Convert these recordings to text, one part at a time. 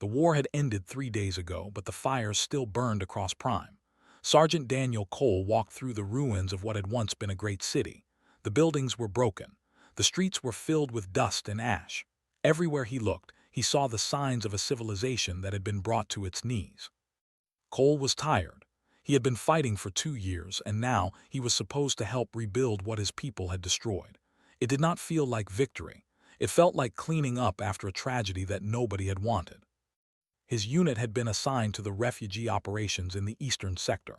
The war had ended 3 days ago, but the fires still burned across Prime. Sergeant Daniel Cole walked through the ruins of what had once been a great city. The buildings were broken. The streets were filled with dust and ash. Everywhere he looked, he saw the signs of a civilization that had been brought to its knees. Cole was tired. He had been fighting for 2 years, and now he was supposed to help rebuild what his people had destroyed. It did not feel like victory. It felt like cleaning up after a tragedy that nobody had wanted. His unit had been assigned to the refugee operations in the eastern sector.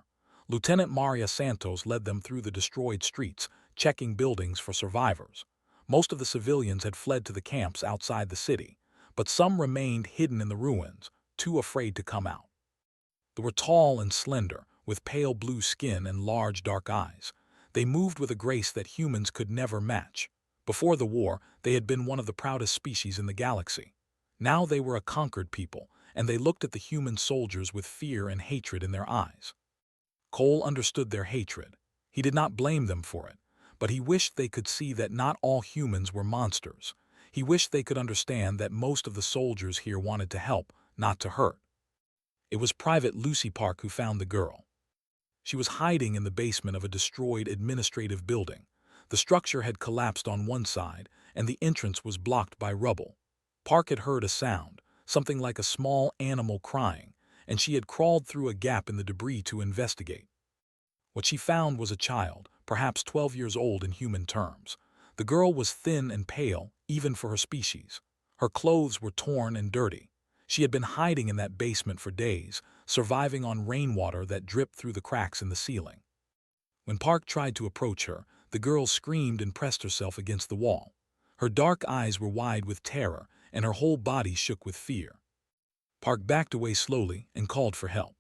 Lieutenant Maria Santos led them through the destroyed streets, checking buildings for survivors. Most of the civilians had fled to the camps outside the city, but some remained hidden in the ruins, too afraid to come out. They were tall and slender, with pale blue skin and large dark eyes. They moved with a grace that humans could never match. Before the war, they had been one of the proudest species in the galaxy. Now they were a conquered people, and they looked at the human soldiers with fear and hatred in their eyes. Cole understood their hatred. He did not blame them for it, but he wished they could see that not all humans were monsters. He wished they could understand that most of the soldiers here wanted to help, not to hurt. It was Private Lucy Park who found the girl. She was hiding in the basement of a destroyed administrative building. The structure had collapsed on one side, and the entrance was blocked by rubble. Park had heard a sound, something like a small animal crying, and she had crawled through a gap in the debris to investigate. What she found was a child, perhaps 12 years old in human terms. The girl was thin and pale, even for her species. Her clothes were torn and dirty. She had been hiding in that basement for days, surviving on rainwater that dripped through the cracks in the ceiling. When Park tried to approach her, the girl screamed and pressed herself against the wall. Her dark eyes were wide with terror, and her whole body shook with fear. Park backed away slowly and called for help.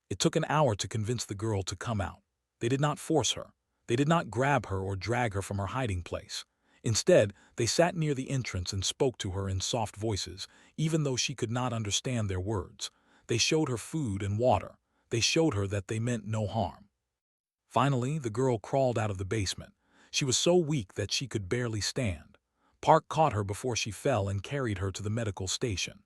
It took an hour to convince the girl to come out. They did not force her. They did not grab her or drag her from her hiding place. Instead, they sat near the entrance and spoke to her in soft voices, even though she could not understand their words. They showed her food and water. They showed her that they meant no harm. Finally, the girl crawled out of the basement. She was so weak that she could barely stand. Park caught her before she fell and carried her to the medical station.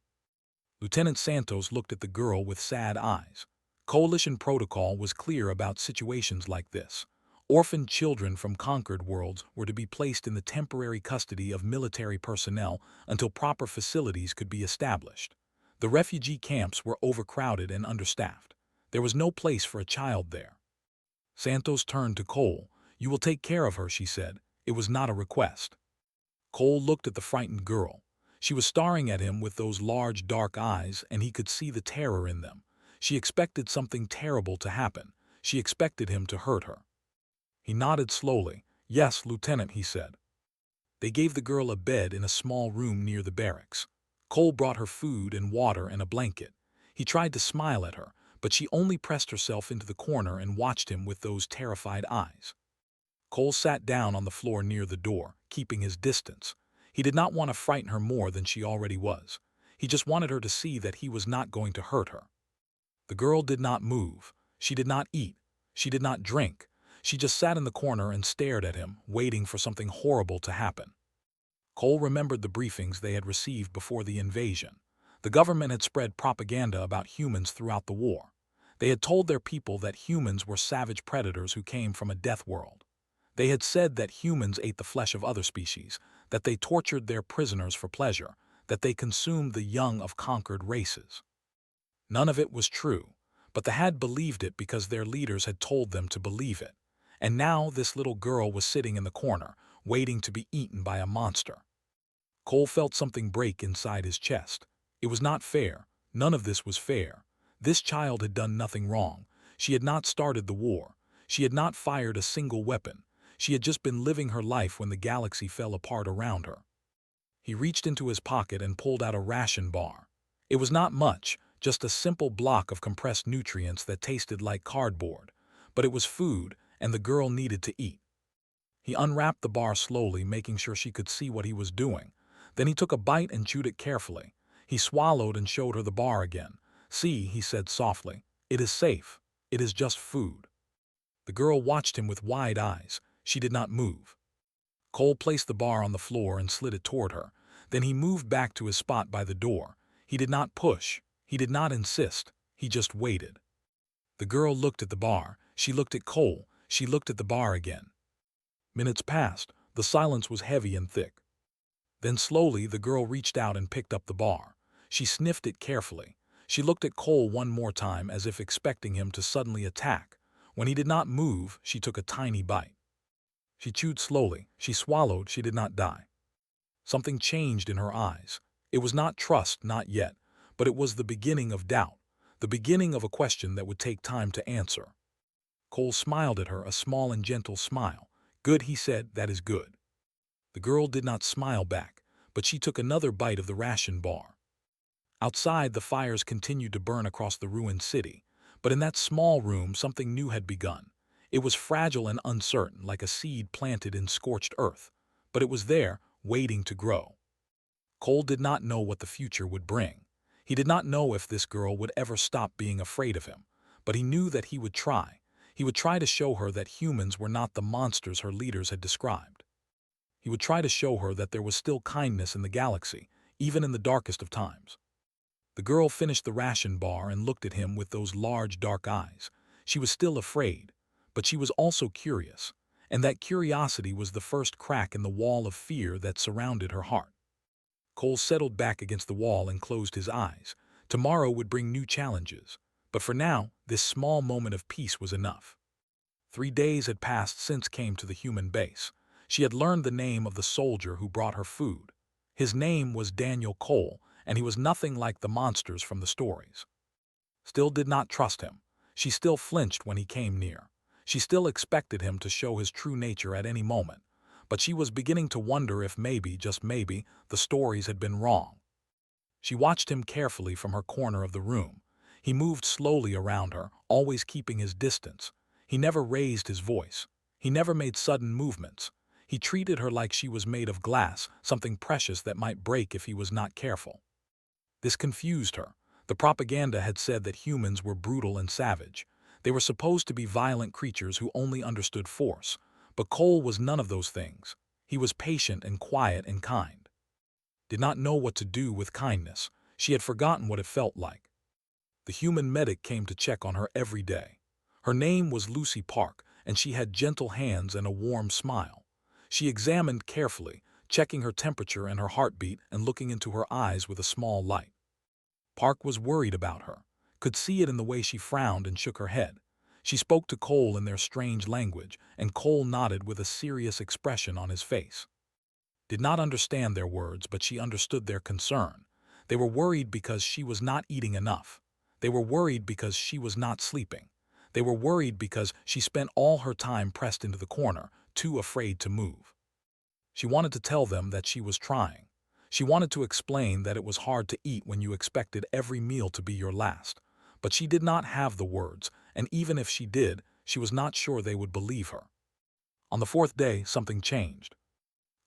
Lieutenant Santos looked at the girl with sad eyes. Coalition protocol was clear about situations like this. Orphaned children from conquered worlds were to be placed in the temporary custody of military personnel until proper facilities could be established. The refugee camps were overcrowded and understaffed. There was no place for a child there. Santos turned to Cole. "You will take care of her," she said. It was not a request. Cole looked at the frightened girl. She was staring at him with those large dark eyes, and he could see the terror in them. She expected something terrible to happen. She expected him to hurt her. He nodded slowly. "Yes, Lieutenant," he said. They gave the girl a bed in a small room near the barracks. Cole brought her food and water and a blanket. He tried to smile at her, but she only pressed herself into the corner and watched him with those terrified eyes. Cole sat down on the floor near the door, keeping his distance. He did not want to frighten her more than she already was. He just wanted her to see that he was not going to hurt her. The girl did not move. She did not eat. She did not drink. She just sat in the corner and stared at him, waiting for something horrible to happen. Cole remembered the briefings they had received before the invasion. The government had spread propaganda about humans throughout the war. They had told their people that humans were savage predators who came from a death world. They had said that humans ate the flesh of other species, that they tortured their prisoners for pleasure, that they consumed the young of conquered races. None of it was true, but they had believed it because their leaders had told them to believe it. And now this little girl was sitting in the corner, waiting to be eaten by a monster. Cole felt something break inside his chest. It was not fair. None of this was fair. This child had done nothing wrong. She had not started the war. She had not fired a single weapon. She had just been living her life when the galaxy fell apart around her. He reached into his pocket and pulled out a ration bar. It was not much, just a simple block of compressed nutrients that tasted like cardboard. But it was food, and the girl needed to eat. He unwrapped the bar slowly, making sure she could see what he was doing. Then he took a bite and chewed it carefully. He swallowed and showed her the bar again. "See," he said softly, "it is safe. It is just food." The girl watched him with wide eyes. She did not move. Cole placed the bar on the floor and slid it toward her. Then he moved back to his spot by the door. He did not push. He did not insist. He just waited. The girl looked at the bar. She looked at Cole. She looked at the bar again. Minutes passed. The silence was heavy and thick. Then slowly the girl reached out and picked up the bar. She sniffed it carefully. She looked at Cole one more time as if expecting him to suddenly attack. When he did not move, she took a tiny bite. She chewed slowly. She swallowed. She did not die. Something changed in her eyes. It was not trust, not yet, but it was the beginning of doubt, the beginning of a question that would take time to answer. Cole smiled at her, a small and gentle smile. "Good," he said, "that is good." The girl did not smile back, but she took another bite of the ration bar. Outside, the fires continued to burn across the ruined city, but in that small room something new had begun. It was fragile and uncertain, like a seed planted in scorched earth, but it was there, waiting to grow. Cole did not know what the future would bring. He did not know if this girl would ever stop being afraid of him, but he knew that he would try. He would try to show her that humans were not the monsters her leaders had described. He would try to show her that there was still kindness in the galaxy, even in the darkest of times. The girl finished the ration bar and looked at him with those large dark eyes. She was still afraid, but she was also curious, and that curiosity was the first crack in the wall of fear that surrounded her heart. Cole settled back against the wall and closed his eyes. Tomorrow would bring new challenges, but for now, this small moment of peace was enough. 3 days had passed since came to the human base. She had learned the name of the soldier who brought her food. His name was Daniel Cole, and he was nothing like the monsters from the stories. Still did not trust him. She still flinched when he came near. She still expected him to show his true nature at any moment, but she was beginning to wonder if maybe, just maybe, the stories had been wrong. She watched him carefully from her corner of the room. He moved slowly around her, always keeping his distance. He never raised his voice. He never made sudden movements. He treated her like she was made of glass, something precious that might break if he was not careful. This confused her. The propaganda had said that humans were brutal and savage. They were supposed to be violent creatures who only understood force. But Cole was none of those things. He was patient and quiet and kind. Did not know what to do with kindness. She had forgotten what it felt like. The human medic came to check on her every day. Her name was Lucy Park, and she had gentle hands and a warm smile. She examined carefully, checking her temperature and her heartbeat and looking into her eyes with a small light. Park was worried about her, could see it in the way she frowned and shook her head. She spoke to Cole in their strange language, and Cole nodded with a serious expression on his face. Did not understand their words, but she understood their concern. They were worried because she was not eating enough. They were worried because she was not sleeping. They were worried because she spent all her time pressed into the corner, too afraid to move. She wanted to tell them that she was trying. She wanted to explain that it was hard to eat when you expected every meal to be your last. But she did not have the words, and even if she did, she was not sure they would believe her. On the 4th day, something changed.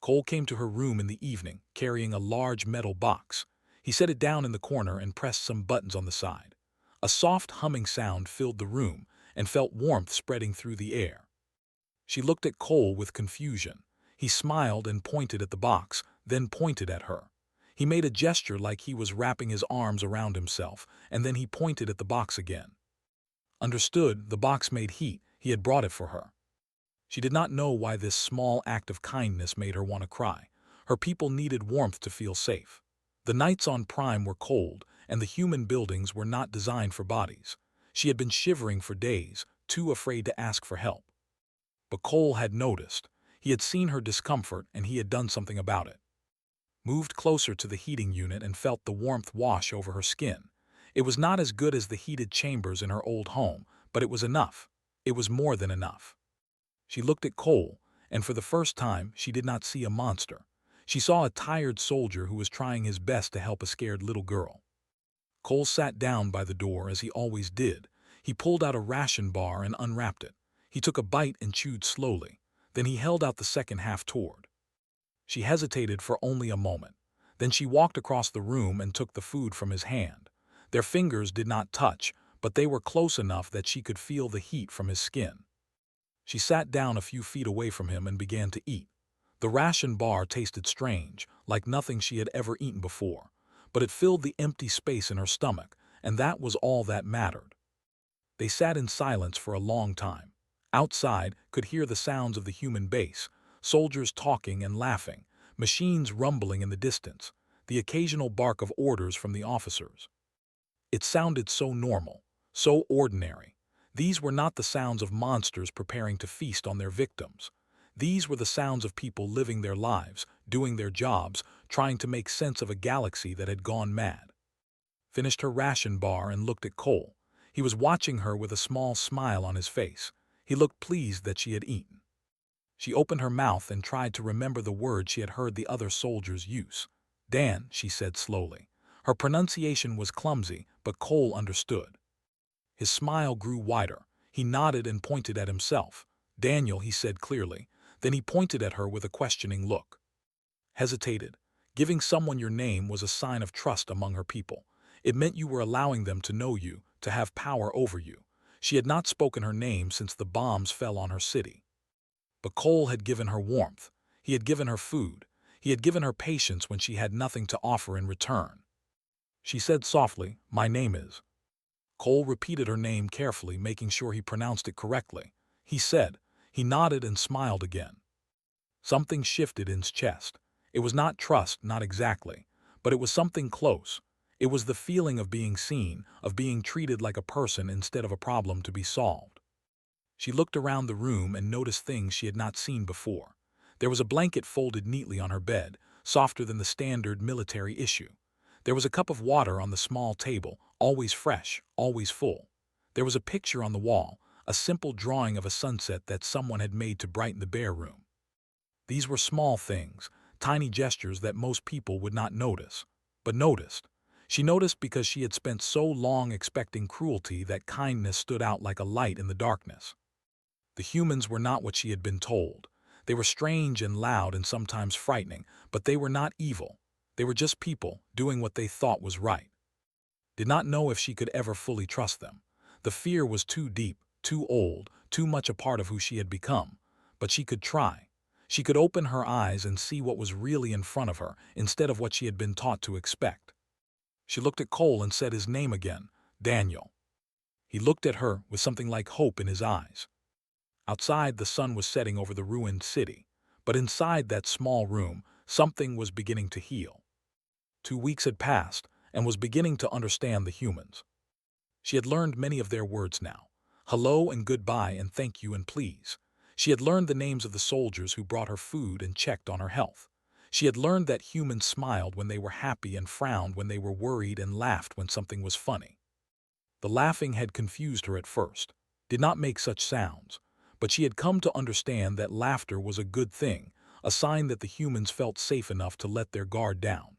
Cole came to her room in the evening, carrying a large metal box. He set it down in the corner and pressed some buttons on the side. A soft humming sound filled the room and felt warmth spreading through the air. She looked at Cole with confusion. He smiled and pointed at the box, then pointed at her. He made a gesture like he was wrapping his arms around himself, and then he pointed at the box again. Understood, the box made heat. He had brought it for her. She did not know why this small act of kindness made her want to cry. Her people needed warmth to feel safe. The nights on Prime were cold, and the human buildings were not designed for bodies. She had been shivering for days, too afraid to ask for help. But Cole had noticed. He had seen her discomfort, and he had done something about it. Moved closer to the heating unit and felt the warmth wash over her skin. It was not as good as the heated chambers in her old home, but it was enough. It was more than enough. She looked at Cole, and for the first time, she did not see a monster. She saw a tired soldier who was trying his best to help a scared little girl. Cole sat down by the door as he always did. He pulled out a ration bar and unwrapped it. He took a bite and chewed slowly. Then he held out the second half toward. She hesitated for only a moment. Then she walked across the room and took the food from his hand. Their fingers did not touch, but they were close enough that she could feel the heat from his skin. She sat down a few feet away from him and began to eat. The ration bar tasted strange, like nothing she had ever eaten before. but it filled the empty space in her stomach, and that was all that mattered. They sat in silence for a long time. Outside could hear the sounds of the human base, soldiers talking and laughing, machines rumbling in the distance, the occasional bark of orders from the officers. It sounded so normal, so ordinary. These were not the sounds of monsters preparing to feast on their victims. These were the sounds of people living their lives, doing their jobs, trying to make sense of a galaxy that had gone mad. Finished her ration bar and looked at Cole. He was watching her with a small smile on his face. He looked pleased that she had eaten. She opened her mouth and tried to remember the word she had heard the other soldiers use. Dan, she said slowly. Her pronunciation was clumsy, but Cole understood. His smile grew wider. He nodded and pointed at himself. Daniel, he said clearly. Then he pointed at her with a questioning look. Hesitated. Giving someone your name was a sign of trust among her people. It meant you were allowing them to know you, to have power over you. She had not spoken her name since the bombs fell on her city. But Cole had given her warmth. He had given her food. He had given her patience when she had nothing to offer in return. She said softly, "My name is." Cole repeated her name carefully, making sure he pronounced it correctly. He nodded and smiled again. Something shifted in his chest. It was not trust, not exactly, but it was something close. It was the feeling of being seen, of being treated like a person instead of a problem to be solved. She looked around the room and noticed things she had not seen before. There was a blanket folded neatly on her bed, softer than the standard military issue. There was a cup of water on the small table, always fresh, always full. There was a picture on the wall, a simple drawing of a sunset that someone had made to brighten the bare room. These were small things, tiny gestures that most people would not notice, but noticed. She noticed because she had spent so long expecting cruelty that kindness stood out like a light in the darkness. The humans were not what she had been told. They were strange and loud and sometimes frightening, but they were not evil. They were just people, doing what they thought was right. Did not know if she could ever fully trust them. The fear was too deep, too old, too much a part of who she had become. But she could try. She could open her eyes and see what was really in front of her, instead of what she had been taught to expect. She looked at Cole and said his name again, Daniel. He looked at her with something like hope in his eyes. Outside, the sun was setting over the ruined city, but inside that small room, something was beginning to heal. 2 weeks had passed, and was beginning to understand the humans. She had learned many of their words now. Hello and goodbye and thank you and please. She had learned the names of the soldiers who brought her food and checked on her health. She had learned that humans smiled when they were happy and frowned when they were worried and laughed when something was funny. The laughing had confused her at first, did not make such sounds, but she had come to understand that laughter was a good thing, a sign that the humans felt safe enough to let their guard down.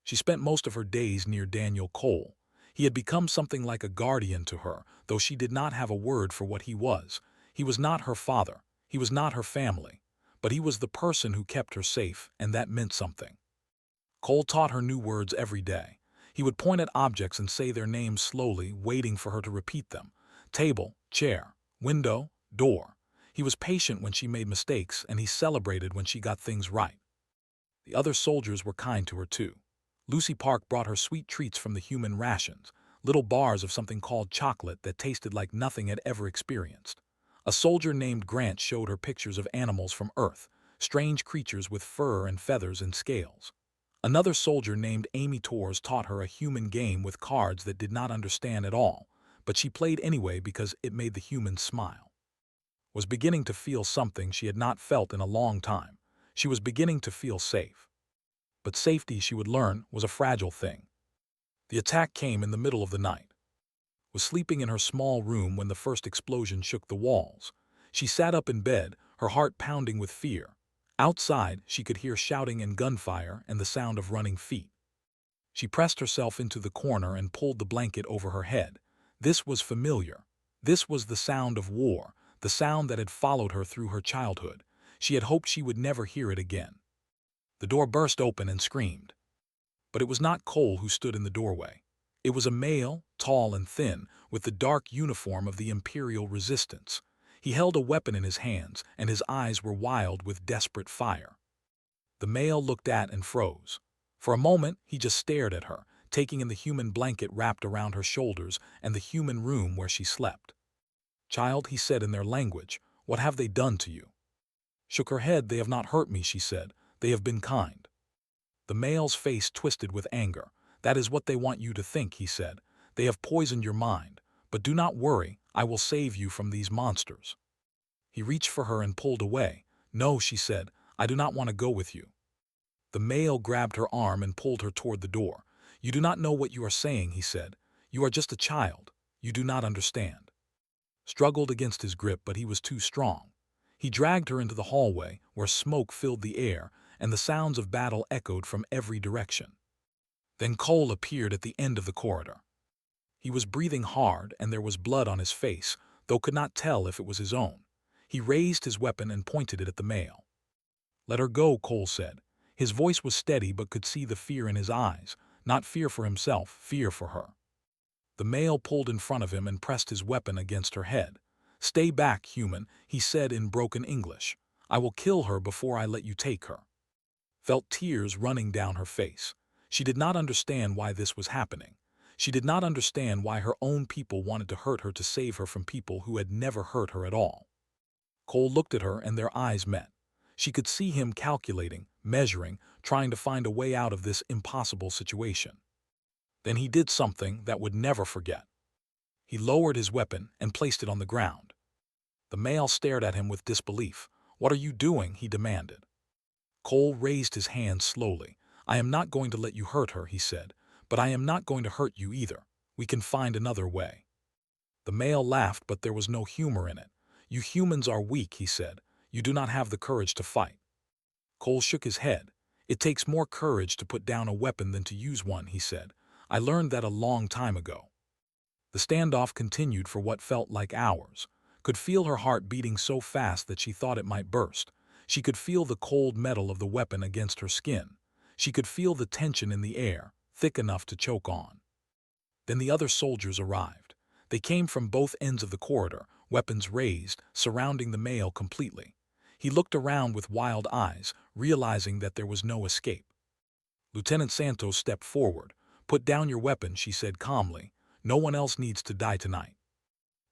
She spent most of her days near Daniel Cole. He had become something like a guardian to her, though she did not have a word for what he was. He was not her father, he was not her family, but he was the person who kept her safe, and that meant something. Cole taught her new words every day. He would point at objects and say their names slowly, waiting for her to repeat them. Table, chair, window, door. He was patient when she made mistakes, and he celebrated when she got things right. The other soldiers were kind to her too. Lucy Park brought her sweet treats from the human rations, little bars of something called chocolate that tasted like nothing had ever experienced. A soldier named Grant showed her pictures of animals from Earth, strange creatures with fur and feathers and scales. Another soldier named Amy Torres taught her a human game with cards that did not understand at all, but she played anyway because it made the humans smile. Was beginning to feel something she had not felt in a long time. She was beginning to feel safe. But safety, she would learn, was a fragile thing. The attack came in the middle of the night. Was sleeping in her small room when the first explosion shook the walls. She sat up in bed, her heart pounding with fear. Outside, she could hear shouting and gunfire and the sound of running feet. She pressed herself into the corner and pulled the blanket over her head. This was familiar. This was the sound of war, the sound that had followed her through her childhood. She had hoped she would never hear it again. The door burst open and screamed. But it was not Cole who stood in the doorway. It was a male, tall and thin, with the dark uniform of the Imperial Resistance. He held a weapon in his hands, and his eyes were wild with desperate fire. The male looked at and froze. For a moment, he just stared at her, taking in the human blanket wrapped around her shoulders and the human room where she slept. "Child," he said in their language, "what have they done to you?" Shook her head. "They have not hurt me," she said. "They have been kind." The male's face twisted with anger. "That is what they want you to think," he said. "They have poisoned your mind. But do not worry, I will save you from these monsters." He reached for her and pulled away. "No," she said, "I do not want to go with you." The male grabbed her arm and pulled her toward the door. "You do not know what you are saying," he said. "You are just a child. You do not understand." Struggled against his grip, but he was too strong. He dragged her into the hallway, where smoke filled the air, and the sounds of battle echoed from every direction. Then Cole appeared at the end of the corridor. He was breathing hard, and there was blood on his face, though could not tell if it was his own. He raised his weapon and pointed it at the male. "Let her go," Cole said. His voice was steady but could see the fear in his eyes, not fear for himself, fear for her. The male pulled in front of him and pressed his weapon against her head. "Stay back, human," he said in broken English. "I will kill her before I let you take her." Felt tears running down her face. She did not understand why this was happening. She did not understand why her own people wanted to hurt her to save her from people who had never hurt her at all. Cole looked at her and their eyes met. She could see him calculating, measuring, trying to find a way out of this impossible situation. Then he did something that would never forget. He lowered his weapon and placed it on the ground. The male stared at him with disbelief. "What are you doing?" he demanded. Cole raised his hand slowly. "I am not going to let you hurt her," he said, "but I am not going to hurt you either. We can find another way." The male laughed, but there was no humor in it. "You humans are weak," he said. "You do not have the courage to fight." Cole shook his head. "It takes more courage to put down a weapon than to use one," he said. "I learned that a long time ago." The standoff continued for what felt like hours. Could feel her heart beating so fast that she thought it might burst. She could feel the cold metal of the weapon against her skin. She could feel the tension in the air, thick enough to choke on. Then the other soldiers arrived. They came from both ends of the corridor, weapons raised, surrounding the male completely. He looked around with wild eyes, realizing that there was no escape. Lieutenant Santos stepped forward. "Put down your weapon," she said calmly. "No one else needs to die tonight."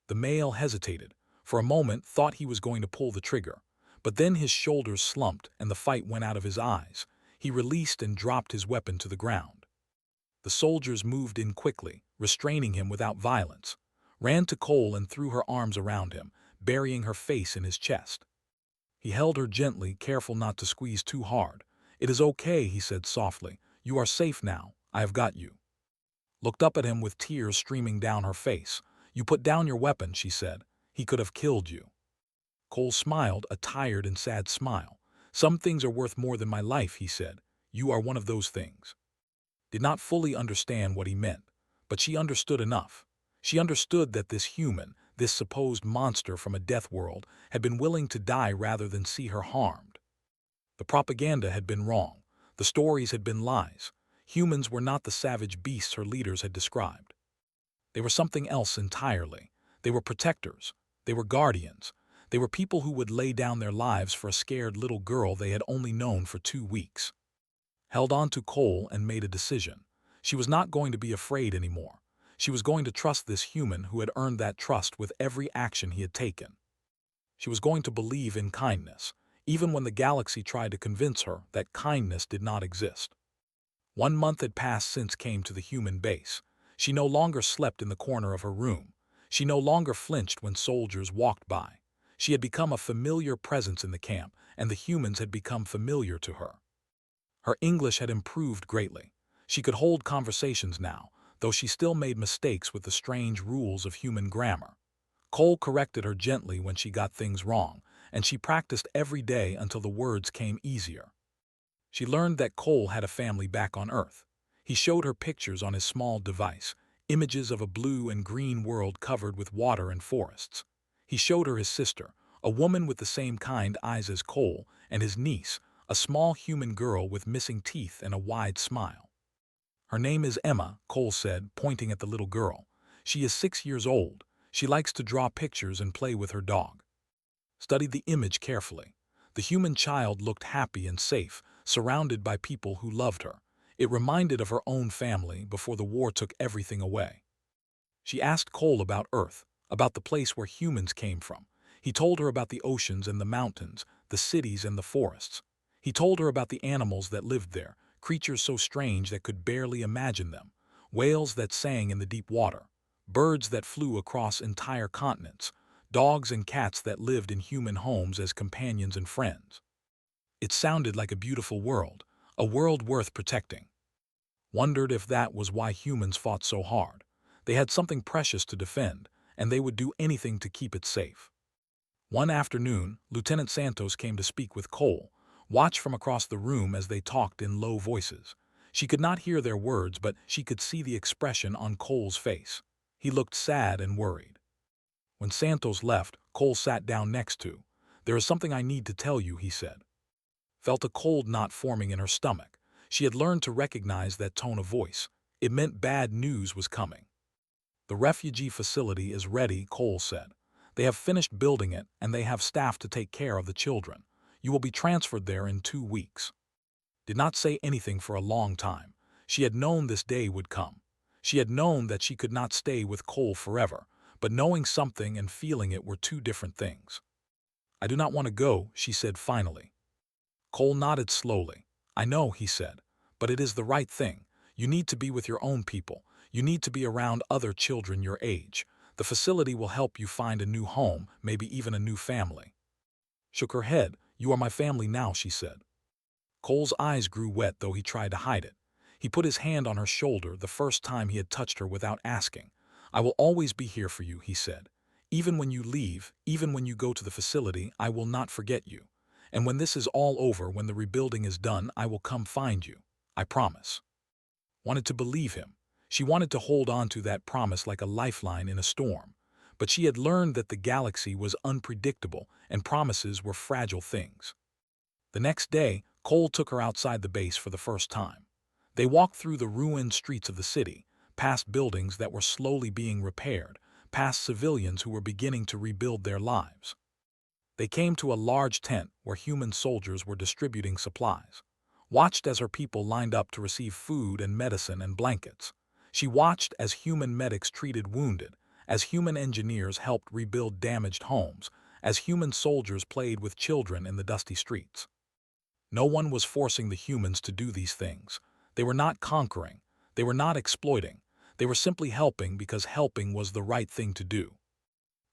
The male hesitated. For a moment, thought he was going to pull the trigger. But then his shoulders slumped and the fight went out of his eyes. He released and dropped his weapon to the ground. The soldiers moved in quickly, restraining him without violence. Ran to Cole and threw her arms around him, burying her face in his chest. He held her gently, careful not to squeeze too hard. "It is okay," he said softly. "You are safe now. I have got you." Looked up at him with tears streaming down her face. "You put down your weapon," she said. "He could have killed you." Cole smiled, a tired and sad smile. "Some things are worth more than my life," he said. "You are one of those things." Did not fully understand what he meant, but she understood enough. She understood that this human, this supposed monster from a death world, had been willing to die rather than see her harmed. The propaganda had been wrong. The stories had been lies. Humans were not the savage beasts her leaders had described. They were something else entirely. They were protectors. They were guardians. They were people who would lay down their lives for a scared little girl they had only known for 2 weeks. Held on to Cole and made a decision. She was not going to be afraid anymore. She was going to trust this human who had earned that trust with every action he had taken. She was going to believe in kindness, even when the galaxy tried to convince her that kindness did not exist. 1 month had passed since came to the human base. She no longer slept in the corner of her room. She no longer flinched when soldiers walked by. She had become a familiar presence in the camp, and the humans had become familiar to her. Her English had improved greatly. She could hold conversations now, though she still made mistakes with the strange rules of human grammar. Cole corrected her gently when she got things wrong, and she practiced every day until the words came easier. She learned that Cole had a family back on Earth. He showed her pictures on his small device, images of a blue and green world covered with water and forests. He showed her his sister, a woman with the same kind eyes as Cole, and his niece, a small human girl with missing teeth and a wide smile. "Her name is Emma," Cole said, pointing at the little girl. "She is 6 years old. She likes to draw pictures and play with her dog." Studied the image carefully. The human child looked happy and safe, surrounded by people who loved her. It reminded of her own family before the war took everything away. She asked Cole about Earth, about the place where humans came from. He told her about the oceans and the mountains, the cities and the forests. He told her about the animals that lived there, creatures so strange that could barely imagine them, whales that sang in the deep water, birds that flew across entire continents, dogs and cats that lived in human homes as companions and friends. It sounded like a beautiful world, a world worth protecting. Wondered if that was why humans fought so hard. They had something precious to defend, and they would do anything to keep it safe. One afternoon, Lieutenant Santos came to speak with Cole, watched from across the room as they talked in low voices. She could not hear their words, but she could see the expression on Cole's face. He looked sad and worried. When Santos left, Cole sat down next to. "There is something I need to tell you," he said. Felt a cold knot forming in her stomach. She had learned to recognize that tone of voice. It meant bad news was coming. "The refugee facility is ready," Cole said. "They have finished building it, and they have staff to take care of the children. You will be transferred there in 2 weeks." Did not say anything for a long time. She had known this day would come. She had known that she could not stay with Cole forever, but knowing something and feeling it were two different things. "I do not want to go," she said finally. Cole nodded slowly. "I know," he said, "but it is the right thing. You need to be with your own people. You need to be around other children your age. The facility will help you find a new home, maybe even a new family." Shook her head. "You are my family now," she said. Cole's eyes grew wet, though he tried to hide it. He put his hand on her shoulder the first time he had touched her without asking. "I will always be here for you," he said. "Even when you leave, even when you go to the facility, I will not forget you. And when this is all over, when the rebuilding is done, I will come find you. I promise." Wanted to believe him. She wanted to hold on to that promise like a lifeline in a storm. But she had learned that the galaxy was unpredictable and promises were fragile things. The next day, Cole took her outside the base for the first time. They walked through the ruined streets of the city, past buildings that were slowly being repaired, past civilians who were beginning to rebuild their lives. They came to a large tent where human soldiers were distributing supplies. Watched as her people lined up to receive food and medicine and blankets. She watched as human medics treated wounded, as human engineers helped rebuild damaged homes, as human soldiers played with children in the dusty streets. No one was forcing the humans to do these things. They were not conquering. They were not exploiting. They were simply helping because helping was the right thing to do.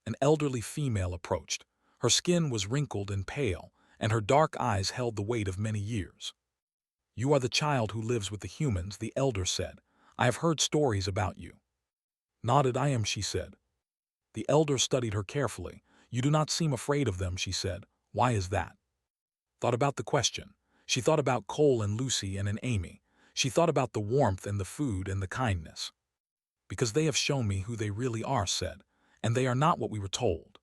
An elderly female approached. Her skin was wrinkled and pale, and her dark eyes held the weight of many years. "You are the child who lives with the humans," the elder said. "I have heard stories about you." Nodded. "I am," she said. The elder studied her carefully. "You do not seem afraid of them," she said. "Why is that?" Thought about the question. She thought about Cole and Lucy and Amy. She thought about the warmth and the food and the kindness. "Because they have shown me who they really are," said, "and they are not what we were told."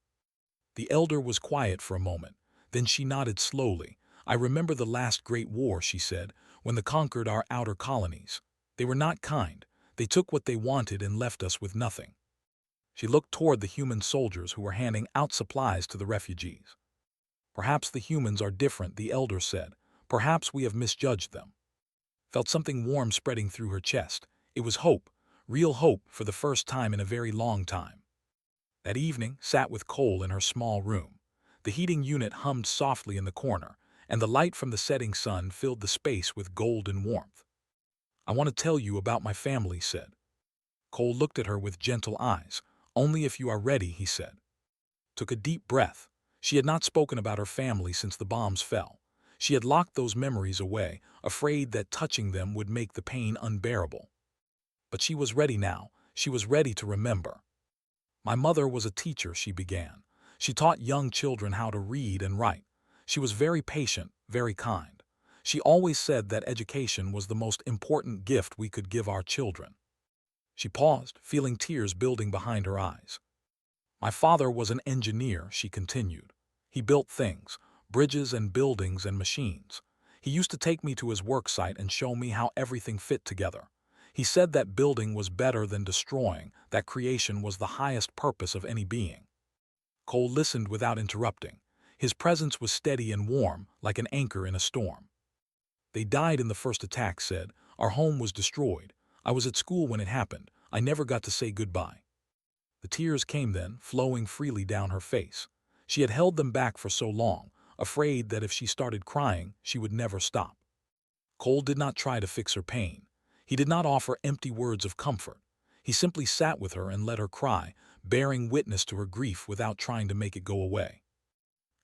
The elder was quiet for a moment. Then she nodded slowly. "I remember the last great war," she said, "when they conquered our outer colonies. They were not kind. They took what they wanted and left us with nothing." She looked toward the human soldiers who were handing out supplies to the refugees. "Perhaps the humans are different," the elder said. "Perhaps we have misjudged them." Felt something warm spreading through her chest. It was hope, real hope for the first time in a very long time. That evening, sat with Cole in her small room. The heating unit hummed softly in the corner, and the light from the setting sun filled the space with golden warmth. "I want to tell you about my family," said. Cole looked at her with gentle eyes. "Only if you are ready," he said. Took a deep breath. She had not spoken about her family since the bombs fell. She had locked those memories away, afraid that touching them would make the pain unbearable. But she was ready now. She was ready to remember. "My mother was a teacher," she began. "She taught young children how to read and write. She was very patient, very kind. She always said that education was the most important gift we could give our children." She paused, feeling tears building behind her eyes. "My father was an engineer," she continued. "He built things, bridges and buildings and machines. He used to take me to his work site and show me how everything fit together. He said that building was better than destroying, that creation was the highest purpose of any being." Cole listened without interrupting. His presence was steady and warm, like an anchor in a storm. "They died in the first attack," said. Our home was destroyed. I was at school when it happened. I never got to say goodbye." The tears came then, flowing freely down her face. She had held them back for so long, afraid that if she started crying, she would never stop. Cole did not try to fix her pain. He did not offer empty words of comfort. He simply sat with her and let her cry, bearing witness to her grief without trying to make it go away.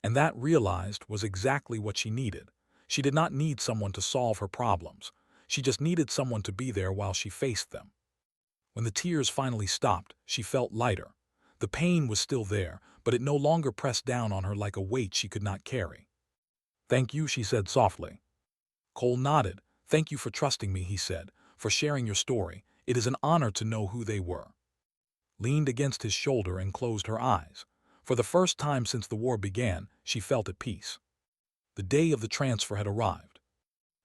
And that, realized, was exactly what she needed. She did not need someone to solve her problems. She just needed someone to be there while she faced them. When the tears finally stopped, she felt lighter. The pain was still there, but it no longer pressed down on her like a weight she could not carry. "Thank you," she said softly. Cole nodded. "Thank you for trusting me," he said, "for sharing your story. It is an honor to know who they were." Leaned against his shoulder and closed her eyes. For the first time since the war began, she felt at peace. The day of the transfer had arrived.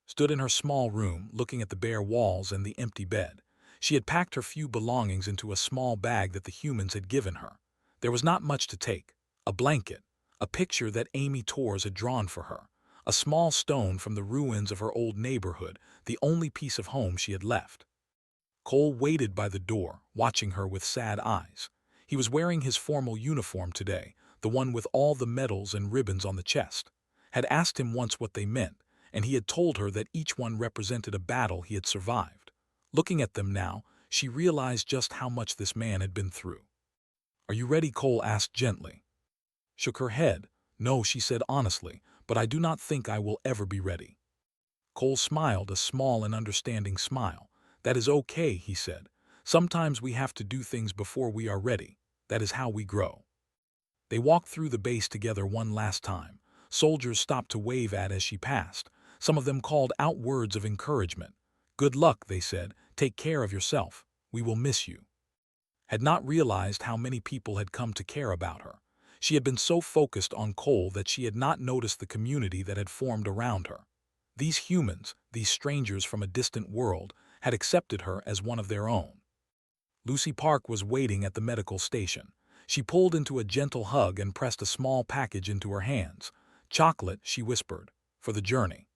Stood in her small room, looking at the bare walls and the empty bed. She had packed her few belongings into a small bag that the humans had given her. There was not much to take. A blanket, a picture that Amy Torres had drawn for her, a small stone from the ruins of her old neighborhood, the only piece of home she had left. Cole waited by the door, watching her with sad eyes. He was wearing his formal uniform today, the one with all the medals and ribbons on the chest. Had asked him once what they meant, and he had told her that each one represented a battle he had survived. Looking at them now, she realized just how much this man had been through. "Are you ready?" Cole asked gently. Shook her head. "No," she said honestly, "but I do not think I will ever be ready." Cole smiled, a small and understanding smile. "That is okay," he said. "Sometimes we have to do things before we are ready. That is how we grow." They walked through the base together one last time. Soldiers stopped to wave at as she passed. Some of them called out words of encouragement. "Good luck," they said. "Take care of yourself. We will miss you." Had not realized how many people had come to care about her. She had been so focused on Cole that she had not noticed the community that had formed around her. These humans, these strangers from a distant world, had accepted her as one of their own. Lucy Park was waiting at the medical station. She pulled into a gentle hug and pressed a small package into her hands. "Chocolate," she whispered, "for the journey."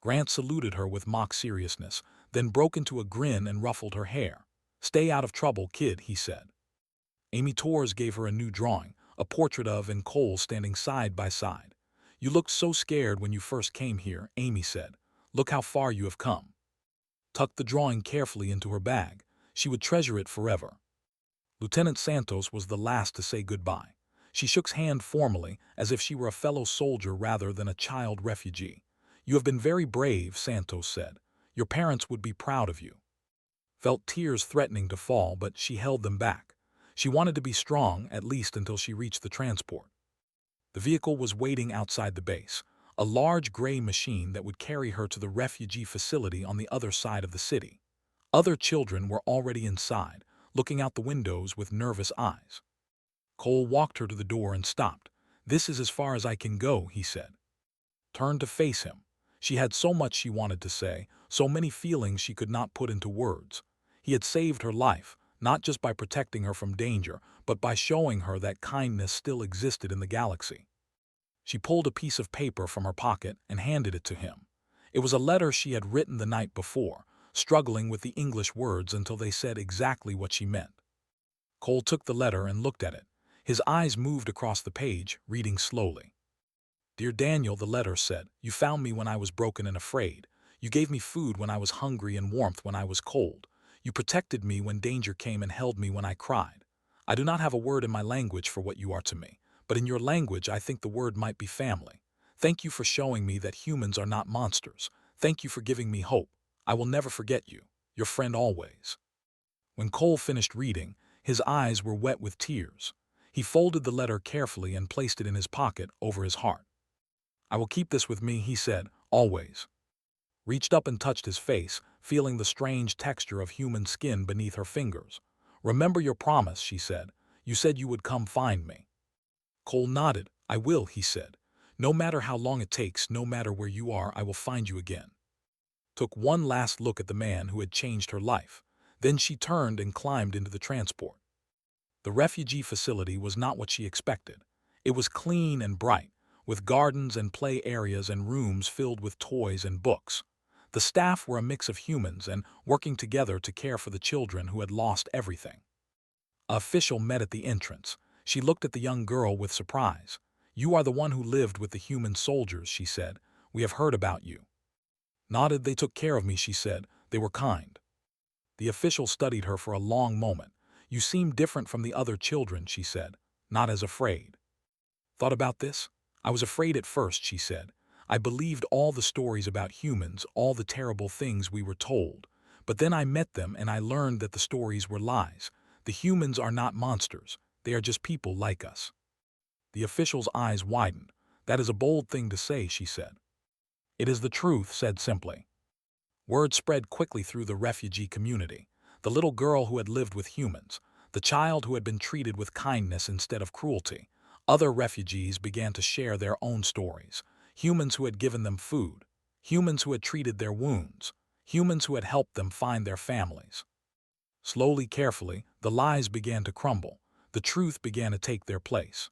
Grant saluted her with mock seriousness, then broke into a grin and ruffled her hair. "Stay out of trouble, kid," he said. Amy Torres gave her a new drawing, a portrait of and Cole standing side by side. "You looked so scared when you first came here," Amy said. "Look how far you have come." Tucked the drawing carefully into her bag. She would treasure it forever. Lieutenant Santos was the last to say goodbye. She shook his hand formally, as if she were a fellow soldier rather than a child refugee. "You have been very brave," Santos said. "Your parents would be proud of you." Felt tears threatening to fall, but she held them back. She wanted to be strong, at least until she reached the transport. The vehicle was waiting outside the base, a large gray machine that would carry her to the refugee facility on the other side of the city. Other children were already inside, looking out the windows with nervous eyes. Cole walked her to the door and stopped. "This is as far as I can go," he said. Turned to face him. She had so much she wanted to say, so many feelings she could not put into words. He had saved her life, not just by protecting her from danger, but by showing her that kindness still existed in the galaxy. She pulled a piece of paper from her pocket and handed it to him. It was a letter she had written the night before, struggling with the English words until they said exactly what she meant. Cole took the letter and looked at it. His eyes moved across the page, reading slowly. "Dear Daniel," the letter said, "you found me when I was broken and afraid. You gave me food when I was hungry and warmth when I was cold. You protected me when danger came and held me when I cried. I do not have a word in my language for what you are to me, but in your language I think the word might be family. Thank you for showing me that humans are not monsters. Thank you for giving me hope. I will never forget you. Your friend always." When Cole finished reading, his eyes were wet with tears. He folded the letter carefully and placed it in his pocket over his heart. "I will keep this with me," he said, "always." Reached up and touched his face, feeling the strange texture of human skin beneath her fingers. "Remember your promise," she said. "You said you would come find me." Cole nodded. "I will," he said. "No matter how long it takes, no matter where you are, I will find you again." Took one last look at the man who had changed her life. Then she turned and climbed into the transport. The refugee facility was not what she expected. It was clean and bright, with gardens and play areas and rooms filled with toys and books. The staff were a mix of humans and working together to care for the children who had lost everything. A official met at the entrance. She looked at the young girl with surprise. "You are the one who lived with the human soldiers," she said. "We have heard about you." Nodded. "They took care of me," she said. "They were kind." The official studied her for a long moment. "You seem different from the other children," she said, "not as afraid." "Thought about this? I was afraid at first," she said. "I believed all the stories about humans, all the terrible things we were told. But then I met them and I learned that the stories were lies. The humans are not monsters. They are just people like us." The official's eyes widened. "That is a bold thing to say," she said. "It is the truth," said simply. Word spread quickly through the refugee community. The little girl who had lived with humans, the child who had been treated with kindness instead of cruelty. Other refugees began to share their own stories. Humans who had given them food, humans who had treated their wounds, humans who had helped them find their families. Slowly, carefully, the lies began to crumble. The truth began to take their place.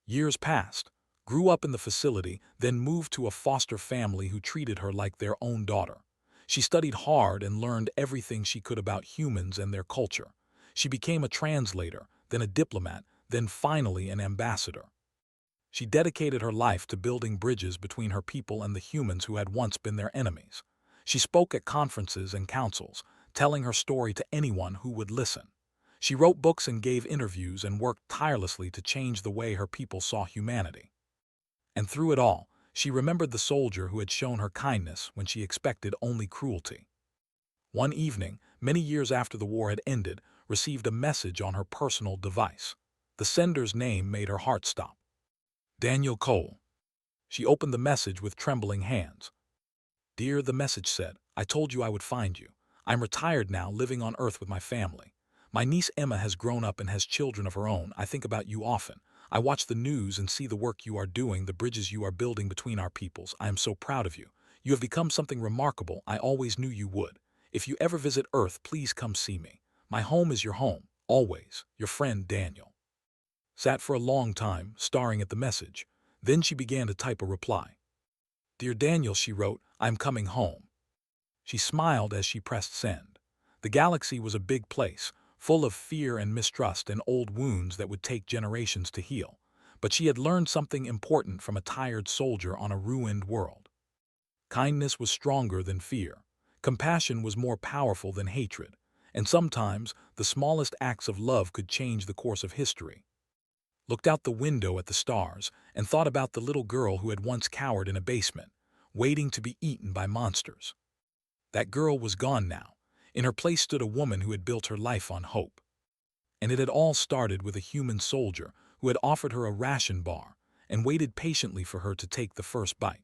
Years passed. Grew up in the facility, then moved to a foster family who treated her like their own daughter. She studied hard and learned everything she could about humans and their culture. She became a translator, then a diplomat, then finally an ambassador. She dedicated her life to building bridges between her people and the humans who had once been their enemies. She spoke at conferences and councils, telling her story to anyone who would listen. She wrote books and gave interviews and worked tirelessly to change the way her people saw humanity. And through it all, she remembered the soldier who had shown her kindness when she expected only cruelty. One evening, many years after the war had ended, received a message on her personal device. The sender's name made her heart stop. Daniel Cole. She opened the message with trembling hands. "Dear," the message said, "I told you I would find you. I'm retired now, living on Earth with my family. My niece Emma has grown up and has children of her own. I think about you often. I watch the news and see the work you are doing, the bridges you are building between our peoples. I am so proud of you. You have become something remarkable. I always knew you would. If you ever visit Earth, please come see me. My home is your home, always. Your friend Daniel." Sat for a long time, staring at the message. Then she began to type a reply. "Dear Daniel," she wrote, "I'm coming home." She smiled as she pressed send. The galaxy was a big place, full of fear and mistrust and old wounds that would take generations to heal. But she had learned something important from a tired soldier on a ruined world. Kindness was stronger than fear. Compassion was more powerful than hatred. And sometimes, the smallest acts of love could change the course of history. Looked out the window at the stars and thought about the little girl who had once cowered in a basement, waiting to be eaten by monsters. That girl was gone now. In her place stood a woman who had built her life on hope. And it had all started with a human soldier who had offered her a ration bar and waited patiently for her to take the first bite.